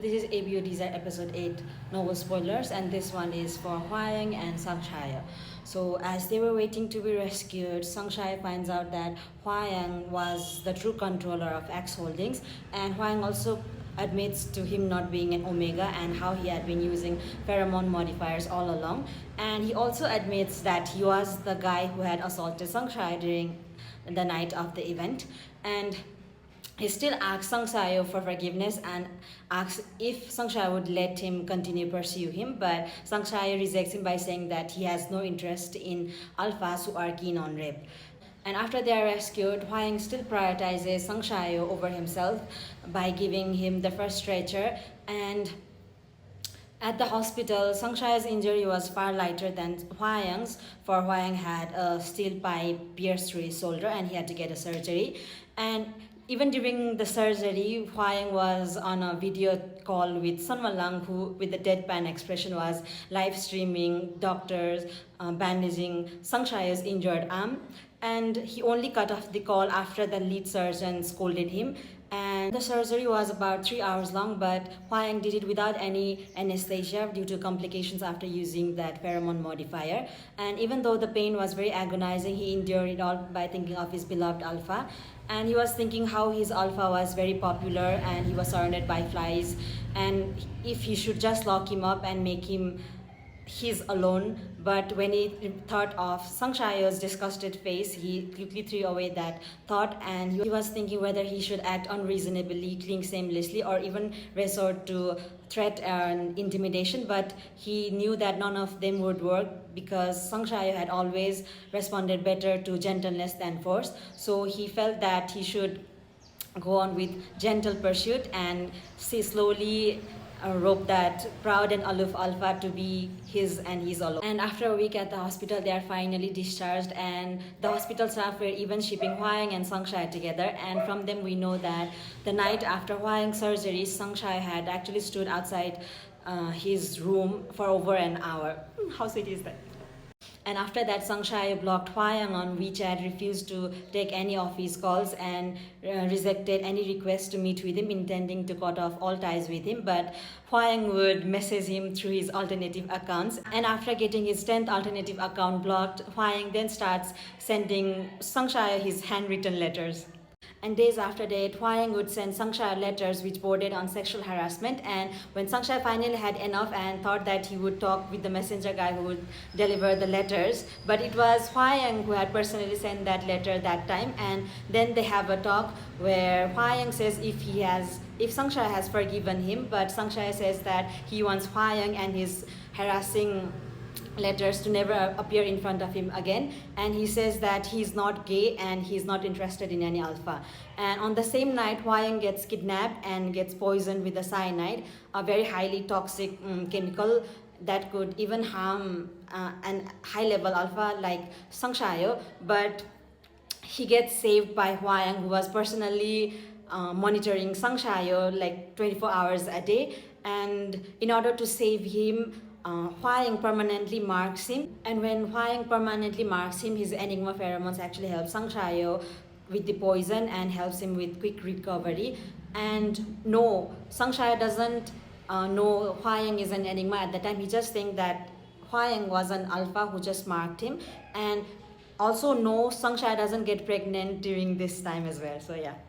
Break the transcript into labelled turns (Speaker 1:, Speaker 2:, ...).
Speaker 1: This is ABO Desire episode 8, no spoilers, and this one is for Huayang and Shaoyou. So as they were waiting to be rescued, Shaoyou finds out that Huayang was the true controller of X Holdings, and Huayang also admits to him not being an Omega and how he had been using pheromone modifiers all along. And he also admits that he was the guy who had assaulted Shaoyou during the night of the event. And he still asks Shaoyou for forgiveness and asks if Shaoyou would let him continue pursue him, but Shaoyou rejects him by saying that he has no interest in alphas who are keen on rape. And after they are rescued, Huayang still prioritizes Shaoyou over himself by giving him the first stretcher. And at the hospital, Shaoyu's injury was far lighter than Huayang's, for Huayang had a steel pipe pierced through his shoulder and he had to get a surgery. And even during the surgery, Huayang was on a video call with Sun Lang, who, with the deadpan expression, was live streaming doctors bandaging Shaoyu's injured arm. And he only cut off the call after the lead surgeon scolded him. And the surgery was about 3 hours long, but Huayang did it without any anesthesia due to complications after using that pheromone modifier. And even though the pain was very agonizing, he endured it all by thinking of his beloved Alpha. And he was thinking how his Alpha was very popular and he was surrounded by flies. And if he should just lock him up and make him his alone. But when he thought of Shaoyu's disgusted face, he quickly threw away that thought, and he was thinking whether he should act unreasonably, cling shamelessly, or even resort to threat and intimidation. But he knew that none of them would work because Shaoyou had always responded better to gentleness than force. So he felt that he should go on with gentle pursuit and slowly rope that proud and aloof Alpha to be his and his alone. And after a week at the hospital, they are finally discharged, and the hospital staff were even shipping Huayang and Shaoyou together. And from them we know that the night after Huayang's surgery, Shaoyou had actually stood outside his room for over an hour. How sweet is that? And after that, Shaoyou blocked Huayang on WeChat, refused to take any of his calls, and rejected any request to meet with him, intending to cut off all ties with him. But Huayang would message him through his alternative accounts. And after getting his 10th alternative account blocked, Huayang then starts sending Shaoyou his handwritten letters. And days after that, Huayang would send Shaoyou letters which bordered on sexual harassment. And when Shaoyou finally had enough and thought that he would talk with the messenger guy who would deliver the letters, but it was Huayang who had personally sent that letter that time. And then they have a talk where Huayang says if Shaoyou has forgiven him, but Shaoyou says that he wants Huayang and his harassing letters to never appear in front of him again. And he says that he's not gay and he's not interested in any alpha. And on the same night, Huayang gets kidnapped and gets poisoned with a cyanide, a very highly toxic chemical that could even harm an high-level alpha like Shaoyou. But he gets saved by Huayang, who was personally monitoring Shaoyou like 24 hours a day. And in order to save him, Huayang permanently marks him, and when Huayang permanently marks him, his enigma pheromones actually help Shaoyou with the poison and helps him with quick recovery. And no, Shaoyou doesn't know Huayang is an enigma at the time. He just thinks that Huayang was an alpha who just marked him. And also no, Shaoyou doesn't get pregnant during this time as well. So yeah.